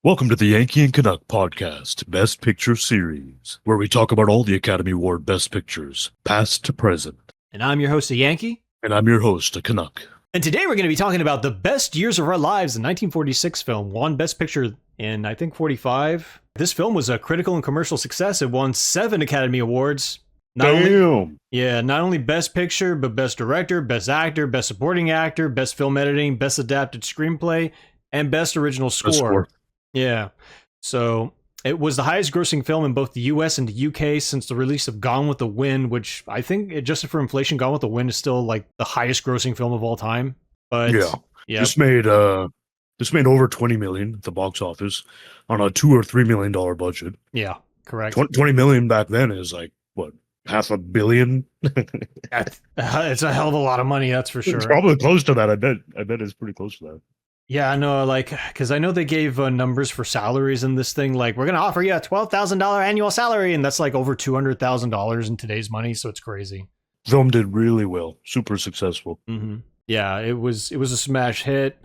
Welcome to the Yankee and Canuck podcast, Best Picture Series, where we talk about all the Academy Award Best Pictures, past to present. And I'm your host, a Yankee. And I'm your host, a Canuck. And today we're going to be talking about the best years of our lives. The 1946 film won Best Picture in, I think, 45. This film was a critical and commercial success. It won 7 Academy Awards. Not only Best Picture, but Best Director, Best Actor, Best Supporting Actor, Best Film Editing, Best Adapted Screenplay, and Best Original Score. Yeah. So it was the highest grossing film in both the US and the UK since the release of Gone with the Wind, which I think, adjusted for inflation, Gone with the Wind is still like the highest grossing film of all time. But yeah. This made over 20 million at the box office on a $2 or $3 million budget. Yeah, correct. 20 million back then is like what, $500 million? It's a hell of a lot of money, that's for sure. It's probably close to that. I bet it's pretty close to that. Yeah, I know, because I know they gave numbers for salaries in this thing. Like, we're going to offer you a $12,000 annual salary, and that's like over $200,000 in today's money, so it's crazy. Film did really well, super successful. Mm-hmm. Yeah, it was a smash hit.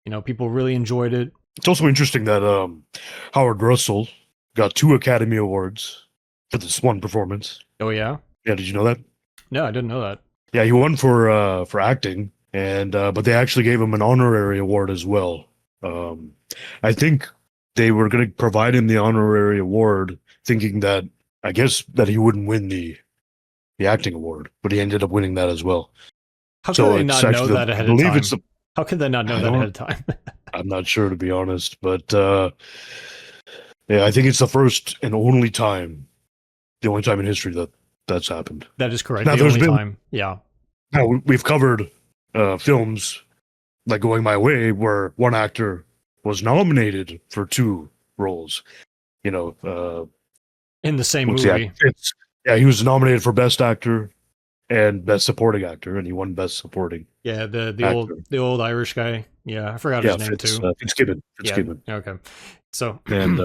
You know, people really enjoyed it. It's also interesting that Howard Russell got 2 Academy Awards for this one performance. Oh, yeah? Yeah, did you know that? No, I didn't know that. Yeah, he won for acting. And but they actually gave him an honorary award as well. I think they were going to provide him the honorary award, thinking that I guess that he wouldn't win the acting award, but he ended up winning that as well. How could they not know that ahead of time? How could they not know that ahead of time? I'm not sure, to be honest, but yeah, I think it's the first and only time, the only time in history that that's happened. That is correct. Now, the only time. Yeah. Now we've covered films like Going My Way, where one actor was nominated for 2 roles, you know, in the same movie. Yeah, he was nominated for Best Actor and Best Supporting Actor, and he won Best Supporting. Yeah, the old Irish guy. Yeah, I forgot his name too. Fitzgibbon. Yeah, okay. So and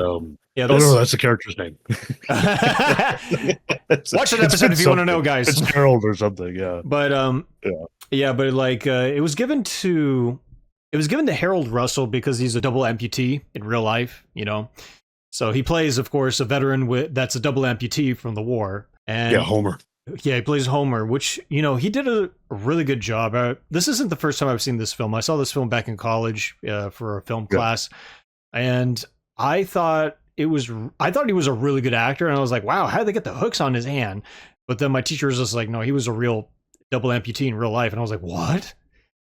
yeah, no, that's the character's name. Watch that episode if you want to know, guys. It's Harold or something. Yeah, but but like it was given to Harold Russell because he's a double amputee in real life, you know. So he plays, of course, a veteran that's a double amputee from the war. And yeah, Homer. Yeah, he plays Homer, which, you know, he did a really good job. This isn't the first time I've seen this film. I saw this film back in college for a film class, and I thought he was a really good actor, and I was like, wow, how did they get the hooks on his hand? But then my teacher was just like, no, he was a real double amputee in real life, and I was like, what?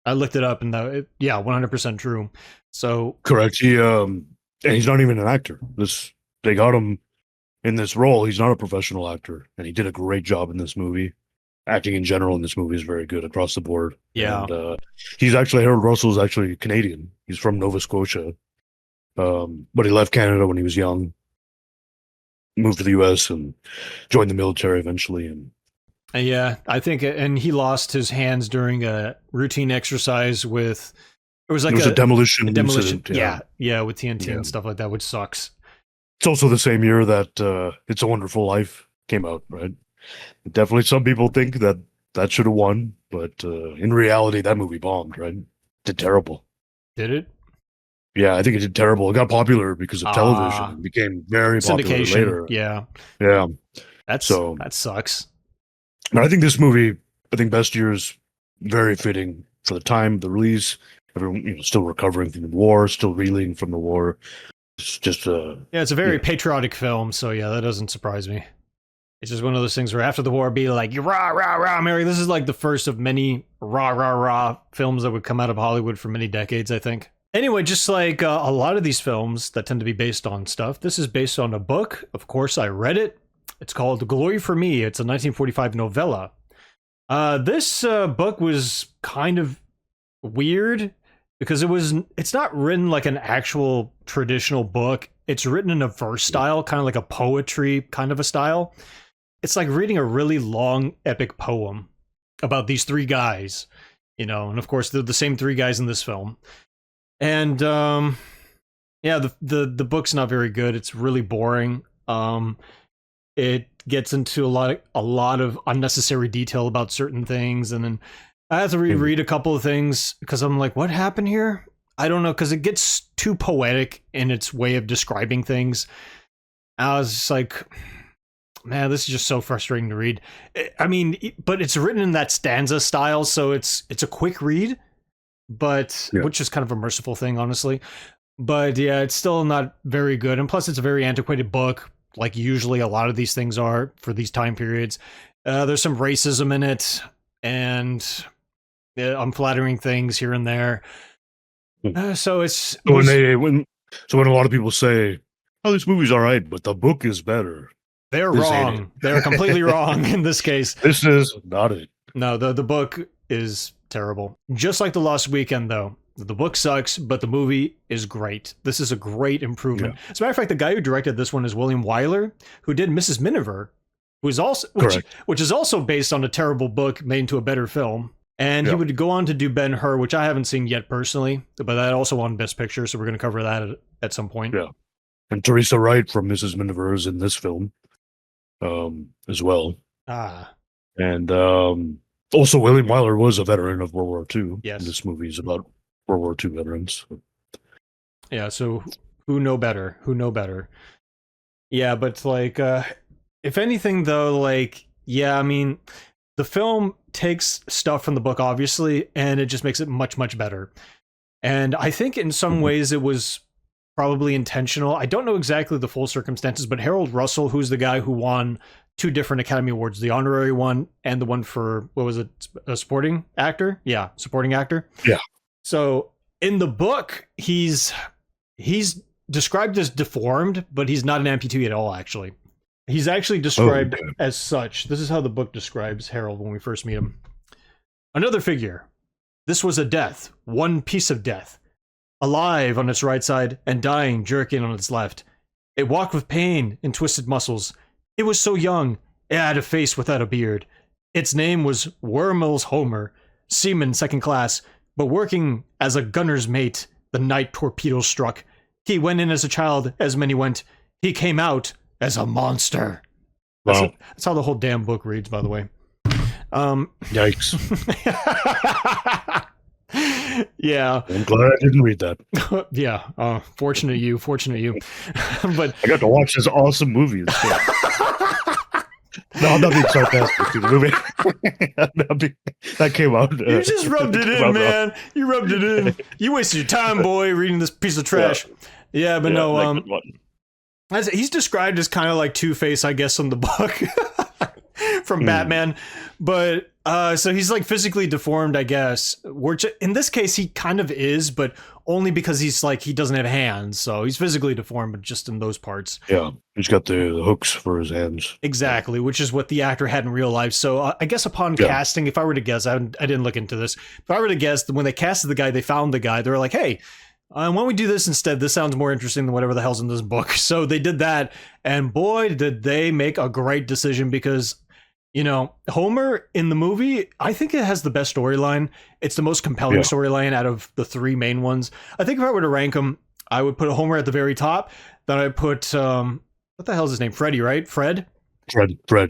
I looked it up, and 100% true. So correct. And he's not even an actor. They got him in this role. He's not a professional actor, and he did a great job in this movie. Acting in general in this movie is very good across the board. Yeah, and Harold Russell is actually Canadian. He's from Nova Scotia, but he left Canada when he was young, moved to the U.S. and joined the military eventually. And yeah, I think, and he lost his hands during a routine exercise with. It was a demolition incident. Yeah, with TNT and stuff like that, which sucks. It's also the same year that It's a Wonderful Life came out, right? Definitely some people think that should have won, but in reality, that movie bombed, right? It did terrible. Did it? Yeah, I think it did terrible. It got popular because of television. It became very popular later. Yeah. That sucks. But I think this movie, Best Year is very fitting for the time, the release. Everyone, still recovering from the war, still reeling from the war. It's just it's a very patriotic film, so yeah, that doesn't surprise me. It's just one of those things where after the war, be like, rah, rah, rah, Mary. This is like the first of many rah, rah, rah films that would come out of Hollywood for many decades, I think. Anyway, just like a lot of these films that tend to be based on stuff, this is based on a book. Of course, I read it. It's called Glory for Me. It's a 1945 novella. This book was kind of weird because it's not written like an actual traditional book. It's written in a verse style, kind of like a poetry kind of a style. It's like reading a really long epic poem about these 3 guys, and of course they're the same 3 guys in this film. And the book's not very good. It's really boring. It gets into a lot of unnecessary detail about certain things, and then I have to reread a couple of things because I'm like, what happened here? I don't know, because it gets too poetic in its way of describing things. I was just like, man, this is just so frustrating to read. I mean, but it's written in that stanza style, so it's a quick read, but Yeah. which is kind of a merciful thing, honestly. But yeah, it's still not very good, and plus, it's a very antiquated book, like usually a lot of these things are for these time periods. There's some racism in it, and unflattering things here and there. So it's So when a lot of people say, "Oh, this movie's all right, but the book is better," they're this ain't wrong. They're completely wrong in this case. this is not it. No, the book is terrible. Just like The Lost Weekend, though. The book sucks, but the movie is great. This is a great improvement. Yeah. As a matter of fact, the guy who directed this one is William Wyler, who did Mrs. Miniver, who's also Correct. which is also based on a terrible book made into a better film. And he Yeah. would go on to do Ben-Hur, which I haven't seen yet personally, but that also won Best Picture, so we're going to cover that at some point. Yeah. And Teresa Wright from Mrs. Miniver is in this film, as well. Ah, And also William Wyler was a veteran of World War II. Yes. And this movie is about World War II veterans. yeah. So who know better? Who know better? Yeah, but like, if anything, though, like, yeah, I mean, the film takes stuff from the book, obviously, and it just makes it much, much better. And I think in some Mhm. ways it was probably intentional. I don't know exactly the full circumstances, but Harold Russell, who's the guy who won 2 different Academy Awards, the honorary one and the one for, what was it, a supporting actor? Yeah, supporting actor. Yeah. So in the book, he's described as deformed, but he's not an amputee at all, actually. He's actually described okay. as such. This is how the book describes Harold when we first meet him. Another figure. This was a death, one piece of death. Alive on its right side and dying jerking on its left. It walked with pain and twisted muscles. It was so young, it had a face without a beard. Its name was Wormels Homer, seaman second class, but working as a gunner's mate the night torpedoes struck. He went in as a child, as many went. He came out as a monster. Wow. That's how the whole damn book reads, by the way. Yikes. Yeah. I'm glad I didn't read that. Yeah. Fortunate you. But I got to watch this awesome movie instead. No, I'm not being sarcastic. The movie that came out. you just rubbed it in, man. You rubbed it in. You wasted your time, boy, reading this piece of trash. Yeah, but no. He's described as kind of like Two-Face, I guess, in the book from Batman. But so he's like physically deformed, I guess. Which in this case he kind of is, but only because he's like he doesn't have hands, so he's physically deformed, but just in those parts. Yeah, he's got the hooks for his hands. Exactly, which is what the actor had in real life. So I guess upon casting, if I were to guess, I didn't look into this. If I were to guess, when they casted the guy, they found the guy. They were like, hey. Why don't we do this instead? This sounds more interesting than whatever the hell's in this book. So they did that, and boy, did they make a great decision because, you know, Homer in the movie, I think it has the best storyline. It's the most compelling storyline out of the 3 main ones. I think if I were to rank them, I would put Homer at the very top. Then I'd put, what the hell's his name? Freddie, right? Fred,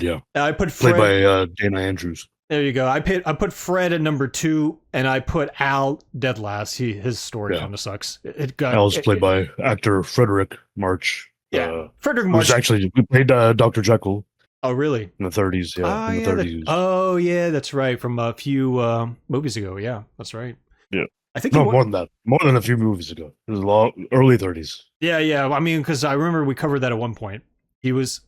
yeah. I put Fred. Played by Dana Andrews. There you go. I put Fred at number 2, and I put Al dead last. His story kind of sucks. Al's played by actor Frederick March. Yeah, Frederick March. Who's actually played Dr. Jekyll. Oh, really? In the 30s, yeah. In the 30s. Oh, yeah, that's right. From a few movies ago. Yeah, that's right. Yeah. I think more than that. More than a few movies ago. It was early 30s. Yeah. I mean, because I remember we covered that at one point. He was...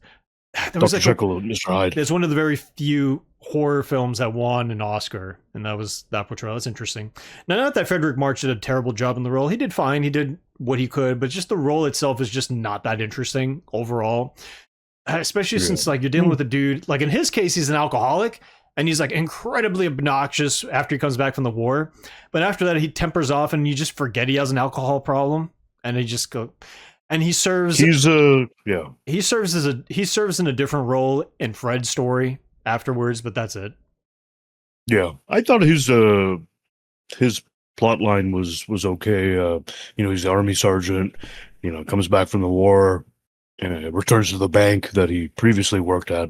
Dr. Jekyll and Mr. Hyde. It's one of the very few horror films that won an Oscar, and that was that portrayal. That's interesting. Now, not that Frederick March did a terrible job in the role. He did fine. He did what he could, but just the role itself is just not that interesting overall. Especially since like you're dealing with a dude, like in his case, he's an alcoholic, and he's like incredibly obnoxious after he comes back from the war. But after that, he tempers off, and you just forget he has an alcohol problem, and he just go... And he serves. He serves in a different role in Fred's story afterwards, but that's it. Yeah, I thought his plot line was okay. He's the army sergeant. Comes back from the war, returns to the bank that he previously worked at.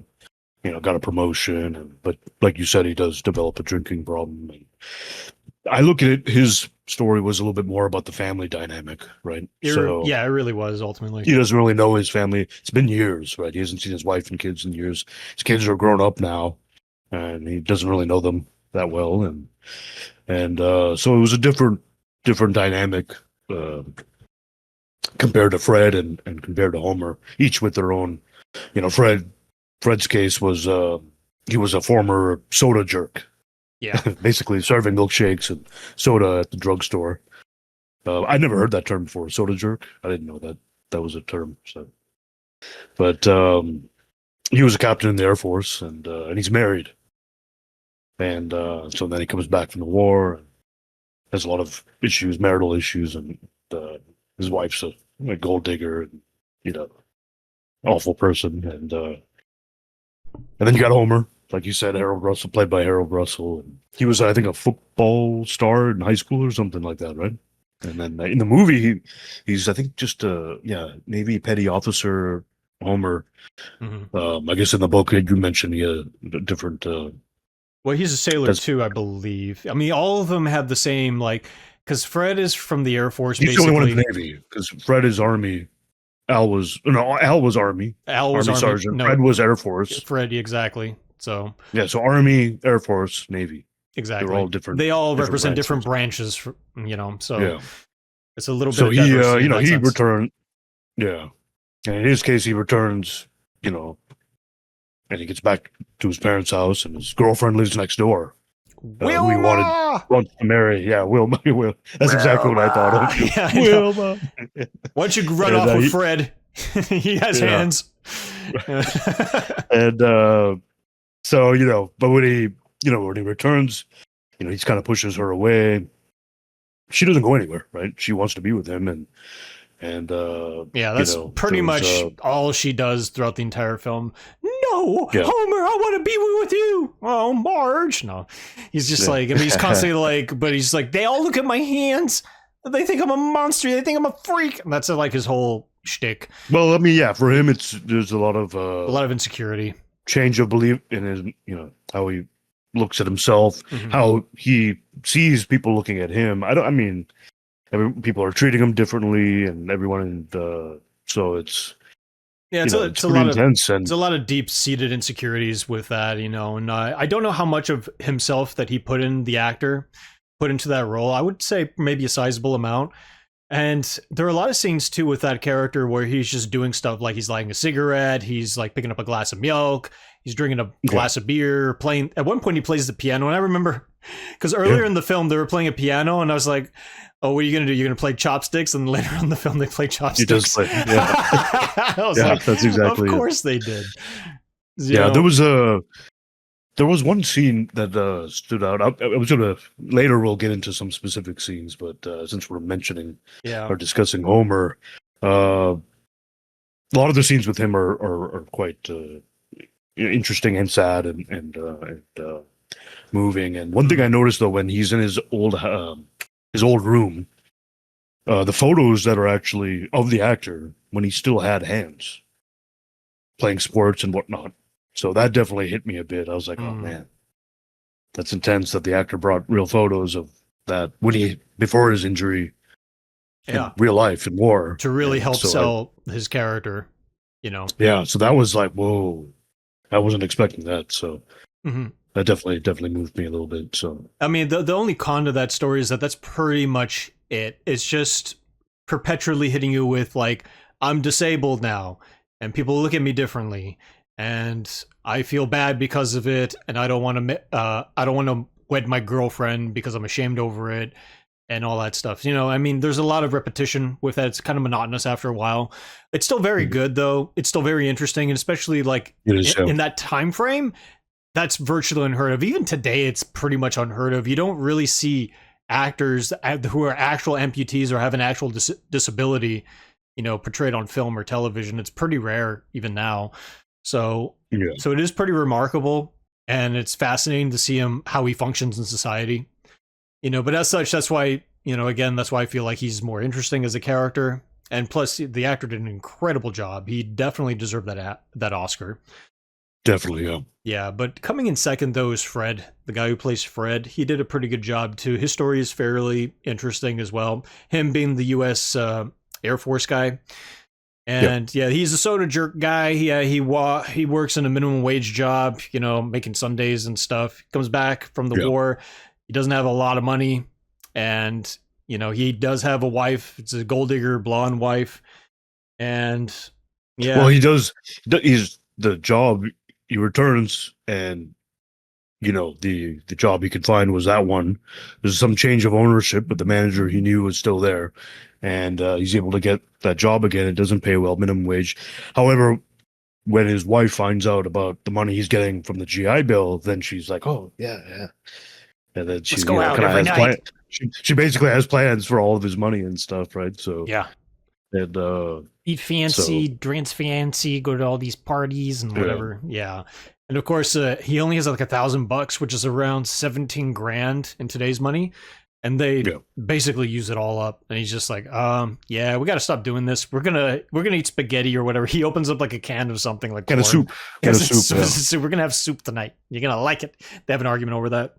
Got a promotion, but like you said, he does develop a drinking problem. And I look at it, his story was a little bit more about the family dynamic, right? So Yeah, it really was ultimately. he doesn't really know his family. It's been years, right? He hasn't seen his wife and kids in years. His kids are grown up now, and he doesn't really know them that well, and so it was a different dynamic uh, compared to Fred and compared to Homer, each with their own. You know, Fred's case was he was a former soda jerk, Yeah. basically serving milkshakes and soda at the drugstore. I never heard that term before, soda jerk. I didn't know that was a term. So, but he was a captain in the Air Force, and he's married, and so then he comes back from the war, and has a lot of issues, marital issues, and uh, his wife's a gold digger, and you know, awful person, and then you got Homer, like you said, Harold Russell, played by Harold Russell, and he was, I think, a football star in high school or something like that, right? And then in the movie, he's I think just Navy petty officer Homer. Hmm. I guess in the book you mentioned he had a different. Well, he's a sailor That's too, I believe. I mean, all of them have the same like because Fred is from the Air Force, he's the only one in basically. the Navy because Fred is Army. Al was Army, Al was Army Army. Sergeant. No, Fred was Air Force. Fred, exactly. So Yeah, so Army, Air Force, Navy. They're exactly, all different. they all Different represent different branches. branches. So Yeah. it's a little bit So of he, diversity in that he sense. returned. Yeah, and in his case, he returns. You know, and he gets back to his parents' house, and his girlfriend lives next door, who he Wilma. wants to marry. Yeah, Wilma. Will. That's exactly what I thought of Wilma. too. Yeah, I know. Wilma. Why don't you run And off with Fred? He has yeah, hands. and so but when he returns, he kind of pushes her away. She doesn't go anywhere, right? She wants to be with him, and Yeah, that's pretty there was much all she does throughout the entire film. No, yeah, Homer, I want to be with you. Oh, Marge. No, he's just yeah. like, I mean, he's constantly like, but he's like, they all look at my hands. They think I'm a monster. They think I'm a freak. And that's like his whole shtick. Well, I mean, yeah, for him, there's a lot A lot of insecurity. change of belief in his, how he looks at himself, Mm-hmm. how he sees people looking at him. I mean, people are treating him differently, and everyone, so it's, Yeah, it's a pretty lot of intense, and it's a lot of deep seated insecurities with that, and I don't know how much of himself that he put in the actor, put into that role. I would say maybe a sizable amount. And there are a lot of scenes too with that character where he's just doing stuff like he's lighting a cigarette, he's like picking up a glass of milk, he's drinking a yeah, glass of beer, playing. At one point, he plays the piano, and I remember because earlier yeah. in the film they were playing a piano, and I was like, "Oh, what are you gonna do? You're gonna play chopsticks?" And later in the film, they play He does chopsticks. play, yeah, I was yeah, like, that's exactly "Of it. course they did." Yeah, there was one scene that stood out. I was gonna later we'll get into some specific scenes, but since we're mentioning Yeah. or discussing Homer, a lot of the scenes with him are quite interesting and sad and moving. And one thing I noticed though, when he's in his old room, the photos that are actually of the actor when he still had hands playing sports and whatnot. So that definitely hit me a bit. I was like, oh man, that's intense that the actor brought real photos of that before his injury in Yeah. real life in war. To really And help so sell his character, yeah, so that was like, whoa, I wasn't expecting that. So hmm that definitely moved me a little bit. So I mean, the only con to that story is that that's pretty much it. It's just perpetually hitting you with like, I'm disabled now, and people look at me differently, and I feel bad because of it, and I don't want to wed my girlfriend because I'm ashamed over it, and all that stuff. I mean, there's a lot of repetition with that. It's kind of monotonous after a while. It's still very good though. It's still very interesting, and especially like it is. in that time frame, that's virtually unheard of. Even today, it's pretty much unheard of. You don't really see actors who are actual amputees or have an actual disability, portrayed on film or television. It's pretty rare even now. So, Yeah. so it is pretty remarkable, and it's fascinating to see him how he functions in society. But as such, that's why again, that's why I feel like he's more interesting as a character. And plus, the actor did an incredible job. He definitely deserved that Oscar. Definitely, yeah. Yeah, but coming in second though is Fred, the guy who plays Fred. He did a pretty good job too. His story is fairly interesting as well. Him being the U.S. Air Force guy, Yeah. and yeah, he's a soda jerk guy. He works in a minimum wage job, making Sundays and stuff. He comes back from the Yeah. war. He doesn't have a lot of money, and he does have a wife. It's a gold digger blonde wife, and Well, yeah, he does. He's the job he returns, and the job he could find was that one. There's some change of ownership, but the manager he knew was still there, and he's able to get that job again. It doesn't pay well, minimum wage. However, when his wife finds out about the money he's getting from the GI Bill, then she's like, "Oh yeah, yeah," and then she let's go out kind of every has plan. night. She basically has plans for all of his money and stuff, right? So Yeah. and Eat so fancy, dance fancy, go to all these parties and yeah, whatever. Yeah. And of course, he only has like $1,000, which is around 17 grand in today's money. And they yeah, basically use it all up. And he's just like, yeah, we got to stop doing this. We're gonna eat spaghetti or whatever. He opens up like a can of something like can of corn. soup, can of soup, yeah, So we're gonna have soup tonight. You're gonna like it. They have an argument over that.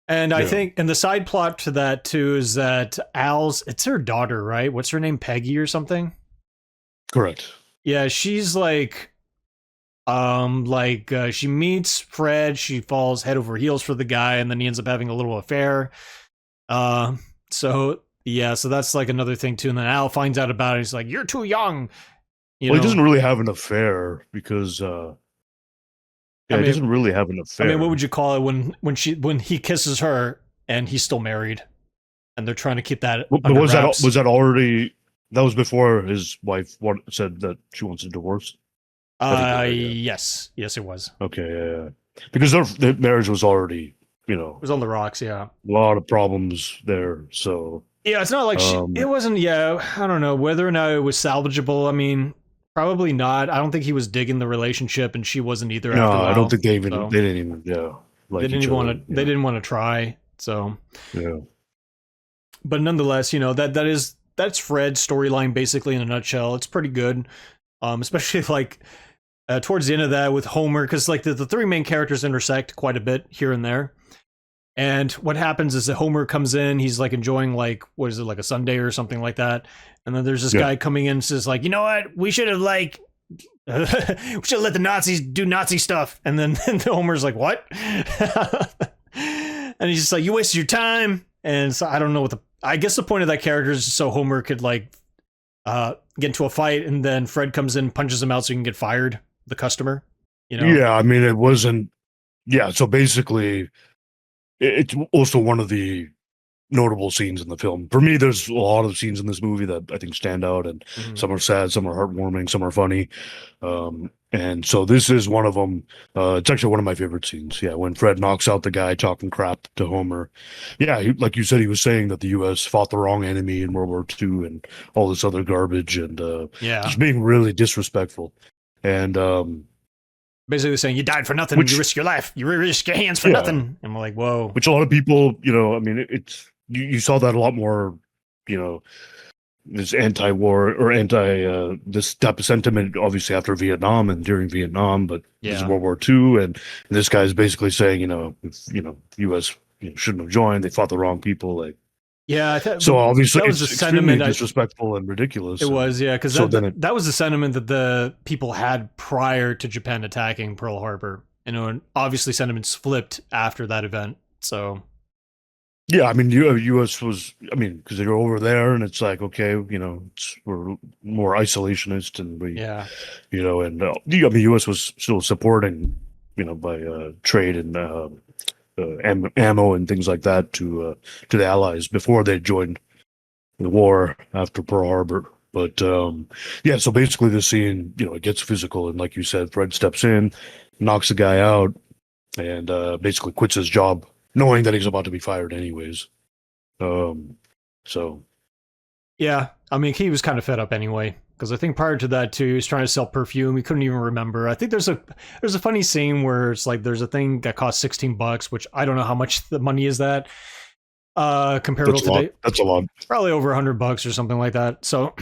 And I yeah, think, and the side plot to that too is that it's her daughter, right? What's her name? Peggy or something? correct. Yeah, she's she meets Fred, she falls head over heels for the guy, and then he ends up having a little affair. Uh, so yeah, so that's like another thing too. And then Al finds out about it. He's like, "You're too young," you Well, he know. doesn't really have an affair because I yeah, he mean, doesn't really have an what affair. would you call it when he kisses her and he's still married, and they're trying to keep that But under was that wraps? already that was before his wife said that she wants a divorce? I think you're right. Yeah. Yes, yes, it was. Okay. Yeah. Yeah. Because their marriage was already, It was on the rocks. Yeah. a lot of problems there. So, Yeah, it's not like it um, wasn't, yeah, I don't know whether or not it was salvageable. I mean, probably not. I don't think he was digging the relationship and she wasn't either no, after a I don't while. think So they didn't even, yeah, they like didn't each even other. want to, they didn't want to try. So, Yeah. but nonetheless, that's Fred's storyline basically in a nutshell. It's pretty good. Especially like towards the end of that with Homer, because like the three main characters intersect quite a bit here and there. And what happens is that Homer comes in, he's like enjoying like what is it, like a Sunday or something like that. And then there's this Yeah. guy coming in and says like, you know what, we should have like we should let the Nazis do Nazi stuff. And then Homer's like, what? And he's just like, you wasted your time. And so I don't know I guess the point of that character is so Homer could like get into a fight, and then Fred comes in, punches him out so he can get fired, the customer, Yeah. I mean, it wasn't, yeah. So basically, it's also one of the notable scenes in the film. For me, there's a lot of scenes in this movie that I think stand out, and Mhm. some are sad, some are heartwarming, some are funny. And so this is one of them. It's actually one of my favorite scenes. Yeah, when Fred knocks out the guy talking crap to Homer. Yeah, like you said, he was saying that the U.S. fought the wrong enemy in World War II and all this other garbage, and Yeah. just being really disrespectful. And Basically saying you died for nothing, which you risk your life, you risk your hands for yeah, nothing. And we're like, whoa. which a lot of people, I mean, it's you saw that a lot more, you know, this anti-war or this type of sentiment, obviously after Vietnam and during Vietnam, but this is Yeah. World War II, and this guy's basically saying, U.S. Shouldn't have joined. They fought the wrong people. Like, Yeah, I thought so obviously that was the it's extremely sentiment. disrespectful and ridiculous. It And was, yeah, because so then it, that was the sentiment that the people had prior to Japan attacking Pearl Harbor. And obviously sentiments flipped after that event. So yeah, I mean, U.S. was, I mean, because they're over there, and it's like, okay, we're more isolationist, and we, yeah, and I mean, U.S. was still supporting, by trade and ammo and things like that to the Allies before they joined the war after Pearl Harbor. But yeah, so basically the scene, it gets physical, and like you said, Fred steps in, knocks the guy out, and basically quits his job, knowing that he's about to be fired anyways. So yeah. I mean, he was kind of fed up anyway. Because I think prior to that too, he was trying to sell perfume. He couldn't even remember. I think there's a funny scene where it's like there's a thing that costs $16, which I don't know how much the money is that. Comparable That's a lot. today, That's a lot. probably over $100 or something like that. So,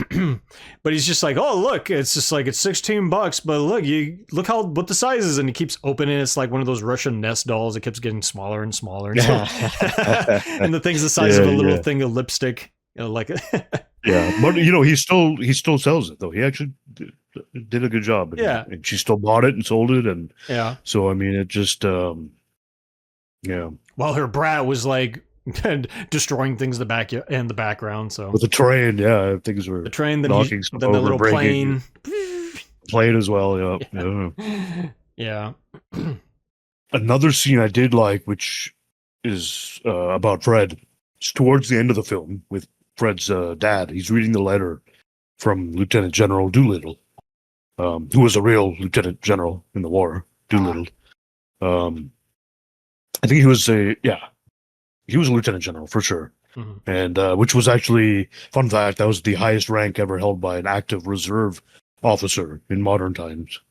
but he's just like, oh look, it's just like it's $16, but look what the size is, and he keeps opening it. It's like one of those Russian nest dolls. It keeps getting smaller and smaller, and, and the thing's the size of a little thing of lipstick. Like yeah, but he still sells it though. He actually did a good job. And she still bought it and sold it, and so I mean, it just While her brat was like destroying things in the background. So with the train, things were the train, knocking then the little breaking. Plane as well, yeah. Another scene I did like, which is about Fred. It's towards the end of the film with Fred's dad. He's reading the letter from Lieutenant General Doolittle, who was a real lieutenant general in the war. Doolittle. I think he was a lieutenant general for sure. Mm-hmm. And which was actually, fun fact, that was the highest rank ever held by an active reserve officer in modern times.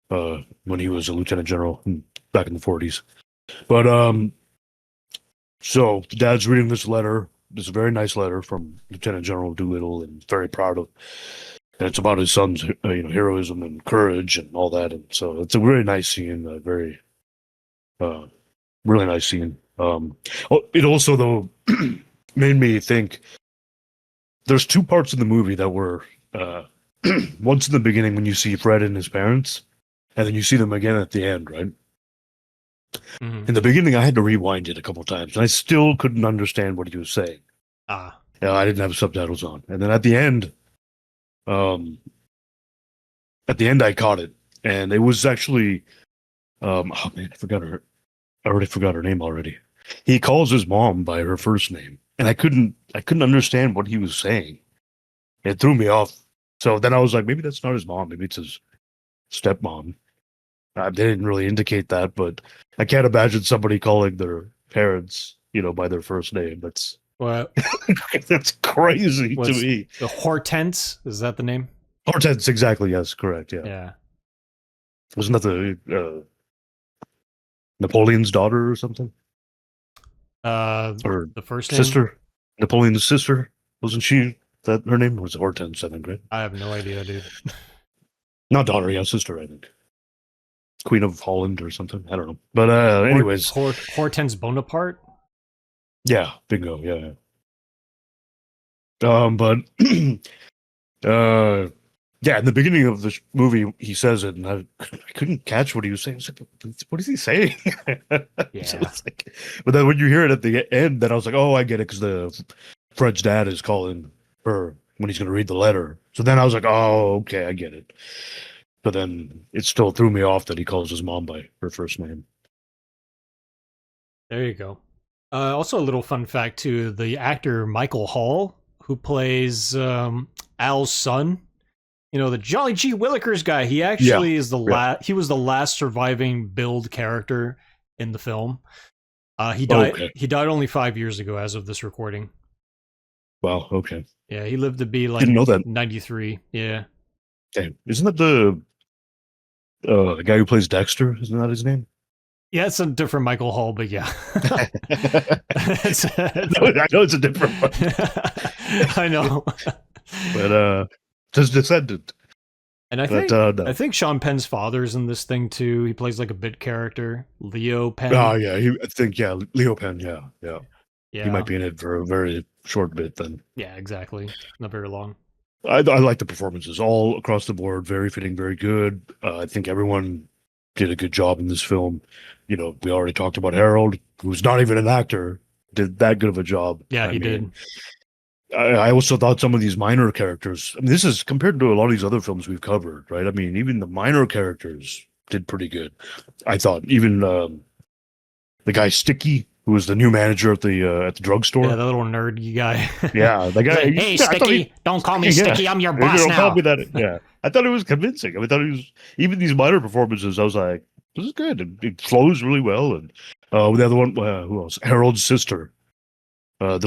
When he was a lieutenant general back in the 40s. But so the dad's reading this letter. This very nice letter from Lieutenant General Doolittle, and very proud of. And it's about his son's, heroism and courage and all that. And so it's a really nice scene. Very, really nice scene. It also though made me think. There's two parts in the movie that were once in the beginning when you see Fred and his parents, and then you see them again at the end, right? Mm-hmm. In the beginning, I had to rewind it a couple of times, and I still couldn't understand what he was saying. I didn't have subtitles on, and then at the end, I caught it, and it was actually, oh man, I already forgot her name already. He calls his mom by her first name, and I couldn't understand what he was saying. It threw me off. So then I was like, maybe that's not his mom. Maybe it's his stepmom. They didn't really indicate that, but I can't imagine somebody calling their parents, by their first name. That's that's crazy to me. The Hortense, is that the name? Hortense, exactly. Yes, correct. Yeah. Yeah. Wasn't that the Napoleon's daughter or something? Or the first sister, name? Napoleon's sister. Wasn't she? That her name was Hortense, I think, right? I have no idea, dude. Not daughter, yeah, sister, I think. Queen of Holland or something. I don't know. But anyways. Hortense Bonaparte? Yeah, bingo, yeah. But yeah, in the beginning of the movie, he says it, and I couldn't catch what he was saying. I was like, what is he saying? Yeah. So but then when you hear it at the end, then I was like, oh, I get it, because Fred's dad is calling her when he's going to read the letter. So then I was like, oh, okay, I get it. But then it still threw me off that he calls his mom by her first name. There you go. Also, a little fun fact too: the actor Michael Hall, who plays Al's son, the Jolly G. Willikers guy. He actually is the He was the last surviving Build character in the film. He died. Okay. He died only 5 years ago, as of this recording. Wow. Okay. Yeah, he lived to be like didn't know that. 93. Yeah. Okay. Isn't that the guy who plays Dexter? Isn't that his name? Yeah, it's a different Michael Hall, but yeah. I know it's a different one. I know. But his descendant. And I think Sean Penn's father's in this thing too. He plays like a bit character, Leo Penn. Oh yeah, Leo Penn. Yeah. He might be in it for a very short bit then. Yeah, exactly. Not very long. I like the performances all across the board. Very fitting, very good. I think everyone did a good job in this film. We already talked about Harold, who's not even an actor, did that good of a job. Yeah, he did. I also thought some of these minor characters, this is compared to a lot of these other films we've covered, right? I mean, even the minor characters did pretty good. I thought even the guy Sticky, who was the new manager at the drugstore. Yeah, the little nerdy guy. Yeah, the guy. Like, hey, Sticky, don't call me Sticky. I'm your boss now. Call me that. Yeah, I thought it was convincing. I thought it was, even these minor performances, I was like, this is good. It flows really well. And the other one, who else? Harold's sister. His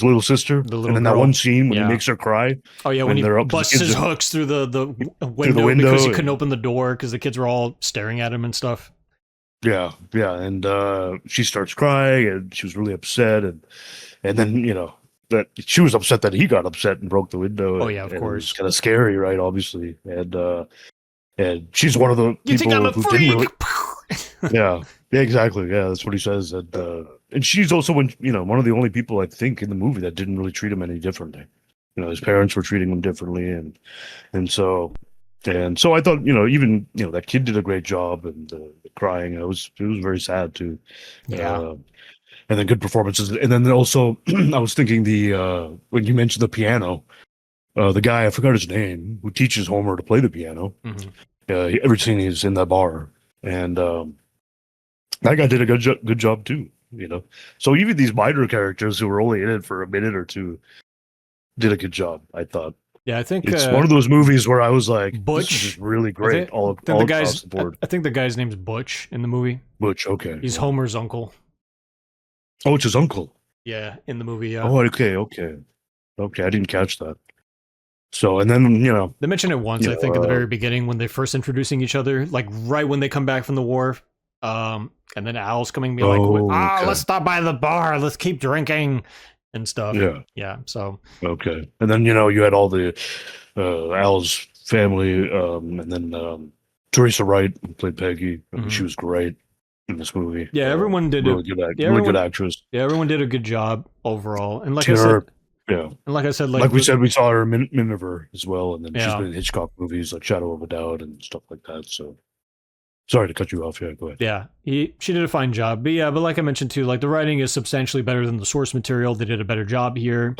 little sister, and then that one scene when he makes her cry. Oh yeah, when he busts his hooks through the window because he couldn't open the door because the kids were all staring at him and stuff. yeah, and she starts crying, and she was really upset, and then that she was upset that he got upset and broke the window, Oh and, yeah, of and it was course. kind of scary, right? Obviously, and she's one of the You think I'm people a who didn't freak? really, yeah, yeah, exactly, yeah, that's what he says, and she's also one of the only people I think in the movie that didn't really treat him any differently. His parents were treating him differently, and so. And so I thought, even that kid did a great job, and the crying. It was very sad too. Yeah. Uh, and then good performances. And then also, I was thinking when you mentioned the piano, the guy I forgot his name who teaches Homer to play the piano. Hmm. Every scene he's in that bar, and that guy did a good job too. So even these minor characters who were only in it for a minute or two did a good job. I thought Yeah, I think it's one of those movies where I was like, this is just Butch. really I great think all across the board. I think the guy's name's Butch in the movie. Butch, okay, He's yeah. Homer's uncle. Oh, it's his uncle. Yeah, in the movie. Yeah, Oh, okay, okay, okay. I didn't catch that. So, and then they mention it once. I think in the very beginning when they're first introducing each other, like right when they come back from the war. And then Al's coming, and be like, oh, let's okay, stop by the bar, let's keep drinking and stuff. yeah, Yeah, so okay. And then you had all the Al's family, and then Teresa Wright who played Peggy. I mean, she mhm. was great in this movie. Yeah, everyone did a yeah, Really good everyone actress. yeah, everyone did a good job overall. And like I said, Tina, yeah, like like we said, we saw her in Miniver as well, and then she's yeah. been in Hitchcock movies like Shadow of a Doubt and stuff like that. So, sorry to cut you off. Yeah, go ahead. Yeah, she did a fine job. But yeah, but like I mentioned too, like the writing is substantially better than the source material. They did a better job here.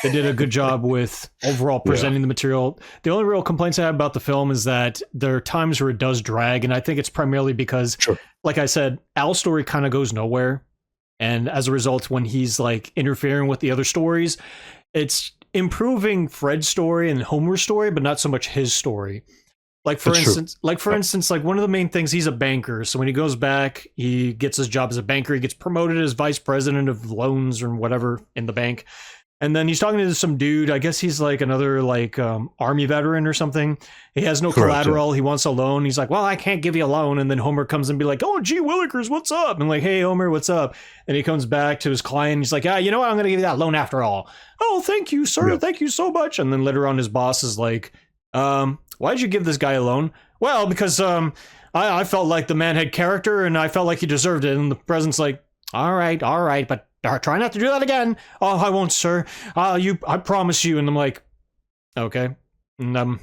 They did a good job with overall Yeah, presenting the material. The only real complaints I have about the film is that there are times where it does drag, and I think it's primarily because, sure. like I said, Al's story kind of goes nowhere. And as a result, when he's like interfering with the other stories, it's improving Fred's story and Homer's story, but not so much his story. That's true. Like for instance, like one of the main things, he's a banker. So when he goes back, he gets his job as a banker. He gets promoted as vice president of loans or whatever in the bank. And then he's talking to some dude. I guess he's like another like army veteran or something. He has no Correct. Yeah. collateral. He wants a loan. He's like, well, I can't give you a loan. And then Homer comes and be like, oh, gee Willikers, what's up? And I'm like, hey, Homer, what's up? And he comes back to his client. He's like, you know what? I'm going to give you that loan after all. Oh, thank you, sir. Yeah. Thank you so much. And then later on, his boss is like, why'd you give this guy a loan? Well, because I felt like the man had character and I felt like he deserved it. And the president's like, all right, but try not to do that again. Oh, I won't, sir. I promise you. And I'm like, okay. And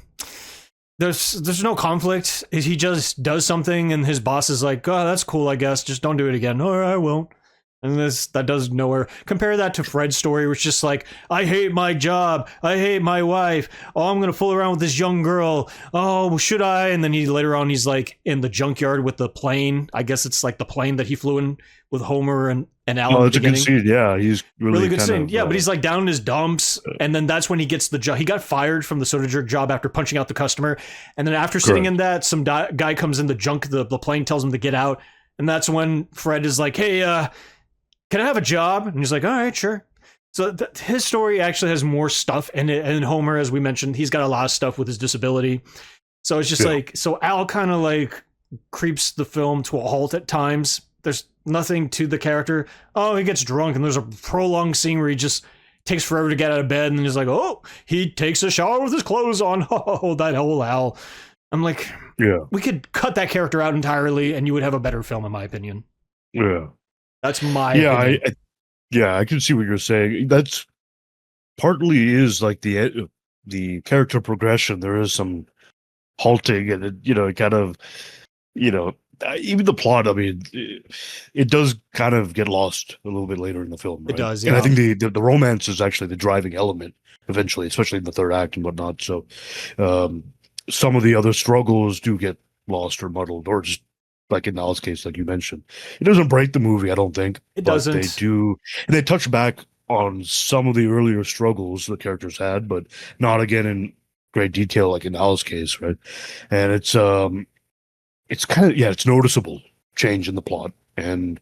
there's no conflict. He just does something, and his boss is like, oh, that's cool, I guess. Just don't do it again. All right, I won't. And that does nowhere. Compare that to Fred's story, which is just like, I hate my job. I hate my wife. Oh, I'm gonna fool around with this young girl. Oh, should I? And then later on he's like in the junkyard with the plane. I guess it's like the plane that he flew in with Homer and Al. Oh, In the that's a good beginning. scene. Yeah, he's Really good scene. of, Yeah, but he's like down in his dumps, and then that's when he gets the job. He got fired from the soda jerk job after punching out the customer, and then after sitting in that, some guy comes in the plane, tells him to get out, and that's when Fred is like, "Hey, can I have a job?" And he's like, "All right, sure." So his story actually has more stuff in it, and Homer, as we mentioned, he's got a lot of stuff with his disability. So it's just like, so Al kind of like creeps the film to a halt at times. There's nothing to the character. Oh, he gets drunk, and there's a prolonged scene where he just takes forever to get out of bed, and he's like, oh, he takes a shower with his clothes on. Oh, that whole Al. I'm like, yeah, we could cut that character out entirely, and you would have a better film, in my opinion. yeah, That's my yeah. opinion. I can see what you're saying. That's partly is like the character progression. There is some halting, and it kind of even the plot. I mean, it does kind of get lost a little bit later in the film. Right? It does, And yeah. I think the romance is actually the driving element eventually, especially in the third act and whatnot. So, some of the other struggles do get lost or muddled, or just like in Al's case, like you mentioned, it doesn't break the movie. I don't think It but they doesn't. do, and they touch back on some of the earlier struggles the characters had, but not again in great detail like in Al's case, right? And it's kind of it's noticeable change in the plot, and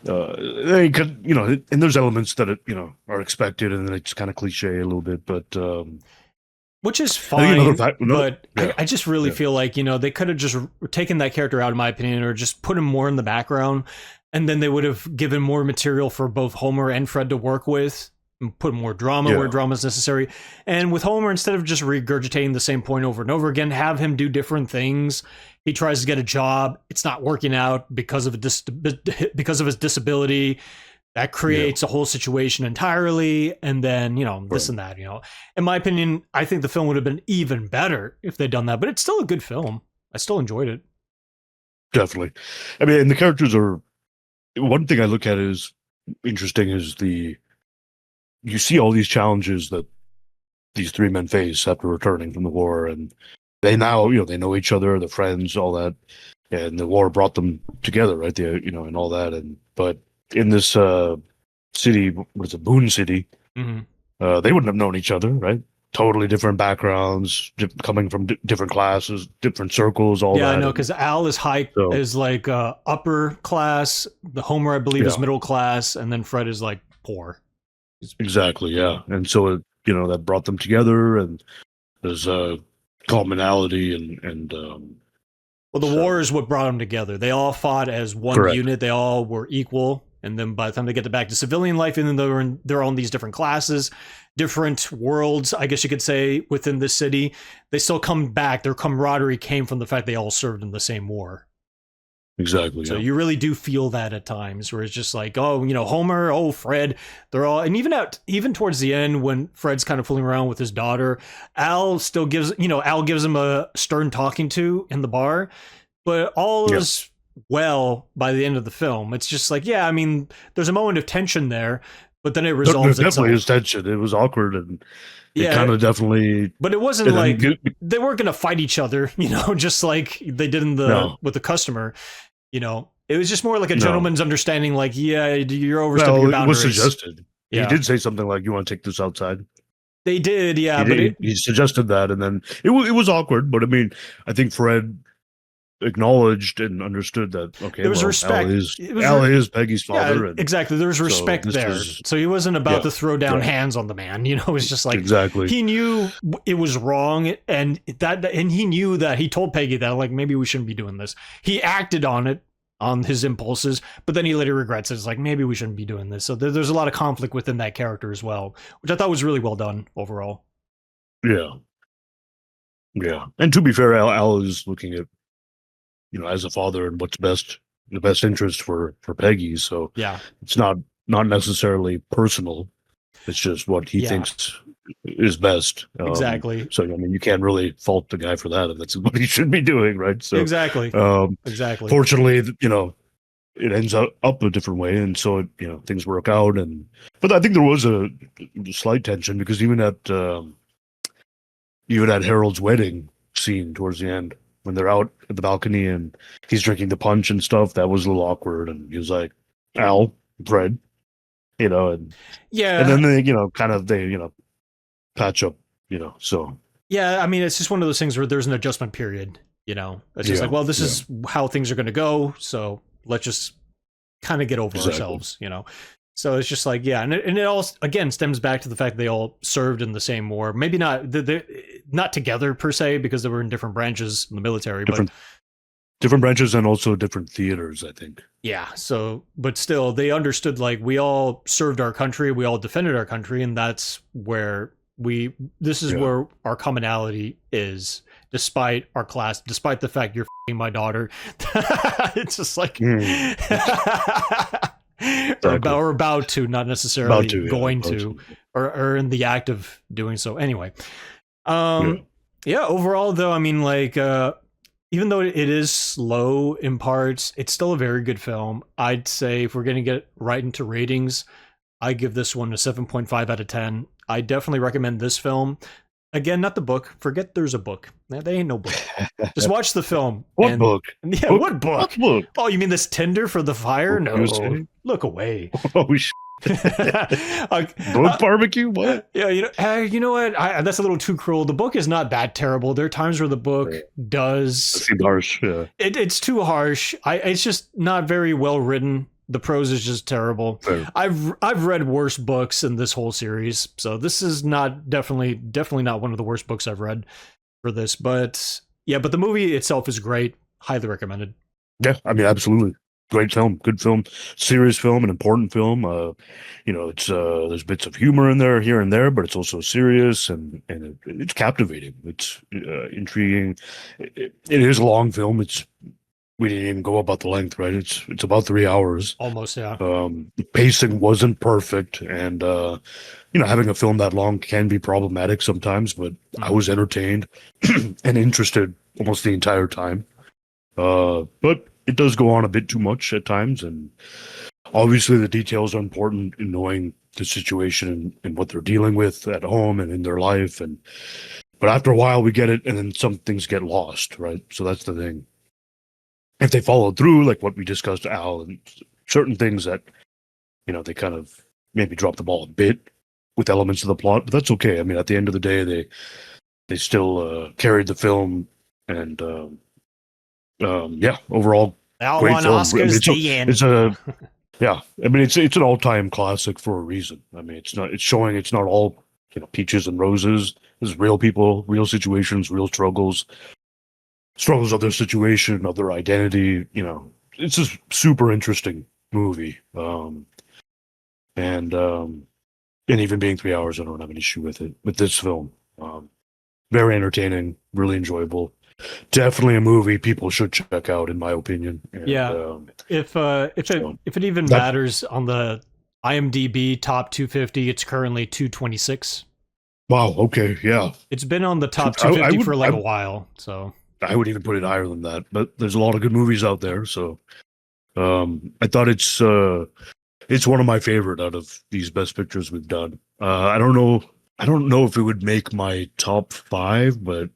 they could and there's elements that are expected, and then it's kind of cliche a little bit, but Which is I think another fine, fact. but Yeah, I just really yeah, feel like, they could have just taken that character out, in my opinion, or just put him more in the background, and then they would have given more material for both Homer and Fred to work with, and put more drama where yeah, drama is necessary. And with Homer, instead of just regurgitating the same point over and over again, have him do different things. He tries to get a job, it's not working out because of because of his disability. That yeah. creates a whole situation entirely, and then this Right. and that. In my opinion, I think the film would have been even better if they'd done that, but it's still a good film. I still enjoyed it. Definitely. I mean, and the characters are one thing I look at is interesting is you see all these challenges that these three men face after returning from the war, and they now they know each other, they're friends, all that, and the war brought them together, right? They and all that, and but in this city, what is it, Boone City? Hmm. They wouldn't have known each other, right? Totally different backgrounds, coming from different classes, different circles, all Yeah, I that, know, and because Al so is like upper class. The Homer, I believe, is yeah, middle class, and then Fred is like poor. exactly, yeah, and so that brought them together, and there's a commonality, and Well, the war so is what brought them together. They all fought as one correct, unit. They all were equal. And then by the time they get back to civilian life, and then they're on these different classes, different worlds, I guess you could say, within the city, they still come back. Their camaraderie came from the fact they all served in the same war. exactly, So yeah, you really do feel that at times, where it's just like, oh, Homer, oh, Fred, they're all, and even towards the end when Fred's kind of fooling around with his daughter, Al still Al gives him a stern talking to in the bar, but all yeah. is well by the end of the film. It's just like, yeah, I mean, there's a moment of tension there, but then it There resolves definitely is itself. tension. It was awkward, and it Yeah, kind of definitely, but it wasn't and then like they weren't gonna fight each other, just like they did in the no, with the customer. It was just more like a no. gentleman's understanding, like, yeah, you're overstepping Well, your it was boundaries. suggested. He Yeah, did say something like, "You want to take this outside?" they did. He Yeah, but did. He suggested that, and then it was awkward. But I mean, I think Fred acknowledged and understood that. Okay, there was well, respect. Al is Peggy's Yeah, father, and exactly. There was so respect this there. is So he wasn't about yeah, to throw down right, hands on the man. It was just like exactly, he knew it was wrong, and he knew that he told Peggy that, like, maybe we shouldn't be doing this. He acted on it, on his impulses, but then he later regrets it. It's like, maybe we shouldn't be doing this. So there's a lot of conflict within that character as well, which I thought was really well done overall. yeah, yeah. And to be fair, Al is looking at as a father and what's the best interest for Peggy. So Yeah, it's not necessarily personal. It's just what he yeah, thinks is best. exactly, So I mean, you can't really fault the guy for that, and that's what he should be doing, right? So, exactly, um, exactly. fortunately, it ends up a different way, and so things work out. But I think there was a slight tension because even at Harold's wedding scene towards the end, when they're out at the balcony and he's drinking the punch and stuff, that was a little awkward. And he was like, "Al, Fred," and Yeah, then they patch up, So yeah. I mean, it's just one of those things where there's an adjustment period. It's just like, yeah, well, this yeah, is how things are going to go. So let's just kind of get over exactly. ourselves. So it's just like, yeah, and it all again stems back to the fact that they all served in the same war. Maybe they're not together per se because they were in different branches in the military, but Different branches and also different theaters, I think. yeah. So, but still, they understood, like, we all served our country, we all defended our country, and that's where this is Yeah. where our commonality is, despite our class, despite the fact you're f***ing my daughter. It's just like, Mm, exactly. or about to, not About necessarily to, yeah. going About to, to. or in the act of doing so. Anyway, Yeah. yeah. Overall, though, I mean, like, even though it is slow in parts, it's still a very good film. I'd say if we're going to get right into ratings, I give this one a 7.5 out of 10. I definitely recommend this film. Again, not the book. Forget there's a book. There ain't no book. Just watch the film. What And book? yeah, Book? what book? What book? Oh, you mean this Tinder for the fire? Book No, Tuesday? look away. Oh, sh- book barbecue? What? Yeah, you know what? That's a little too cruel. The book is not that terrible. There are times where the book That does seemed harsh. Yeah. it's too harsh. It's just not very well written. The prose is just terrible. Fair. I've read worse books in this whole series, so this is not definitely not one of the worst books I've read for this. But yeah, but the movie itself is great. Highly recommended. Yeah, I mean, absolutely. Great film, good film, serious film, an important film. It's there's bits of humor in there here and there, but it's also serious and it's captivating. It's intriguing. It is a long film. We didn't even go about the length, right? It's about 3 hours. Almost, yeah. The pacing wasn't perfect, and having a film that long can be problematic sometimes. But I was entertained and interested almost the entire time. But it does go on a bit too much at times, and obviously the details are important in knowing the situation and what they're dealing with at home and in their life. But after a while, we get it, and then some things get lost, right? So that's the thing. If they followed through, like what we discussed, Al, and certain things that they kind of maybe drop the ball a bit with elements of the plot, but that's okay. I mean, at the end of the day, they still carried the film, and overall, They all great won film. Oscars. It's a yeah. I mean, it's an all-time classic for a reason. I mean, it's showing it's not all peaches and roses. There's real people, real situations, real struggles of their situation, of their identity. It's a super interesting movie. And even being 3 hours, I don't have an issue with it. With this film, very entertaining, really enjoyable. Definitely a movie people should check out, in my opinion. And, yeah. If it even matters, on the IMDb top 250, it's currently 226. Wow. Okay. Yeah. It's been on the top 250 for a while. So I would even put it higher than that. But there's a lot of good movies out there. So I thought it's one of my favorite out of these best pictures we've done. I don't know if it would make my top 5, but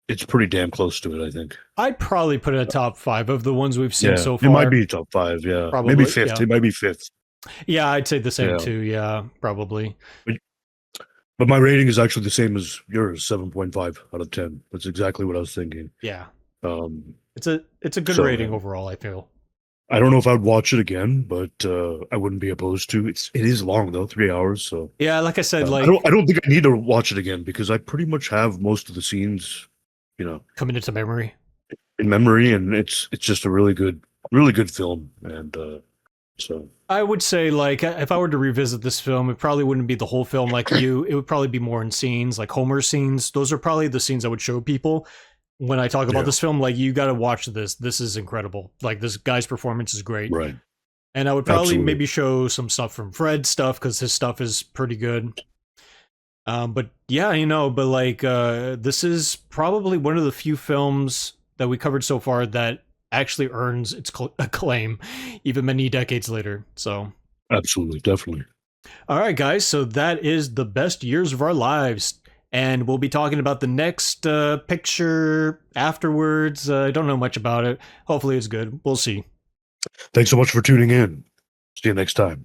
it's pretty damn close to it, I think. I'd probably put it at top 5 of the ones we've seen so far. It might be top 5, yeah. Probably, maybe 5th. Yeah. It might be 5th. Yeah, I'd say the same too. Yeah, probably. But my rating is actually the same as yours, 7.5 out of 10. That's exactly what I was thinking. Yeah. It's a good rating overall, I feel. I don't know if I'd watch it again, but I wouldn't be opposed to. It is long though, 3 hours. So yeah, like I said, I don't think I need to watch it again because I pretty much have most of the scenes, coming into memory. In memory, and it's just a really good film, and so I would say, like, if I were to revisit this film, it probably wouldn't be the whole film like you. It would probably be more in scenes, like Homer scenes. Those are probably the scenes I would show people when I talk about this film. Like, you got to watch this. This is incredible. Like, this guy's performance is great. Right. And I would probably maybe show some stuff from Fred's stuff because his stuff is pretty good. But yeah, but like, this is probably one of the few films that we covered so far that actually earns its acclaim even many decades later. So absolutely, definitely. All right, guys, so that is the best years of our lives, and we'll be talking about the next picture afterwards. I don't know much about it. Hopefully it's good. We'll see. Thanks so much for tuning in. See you next time.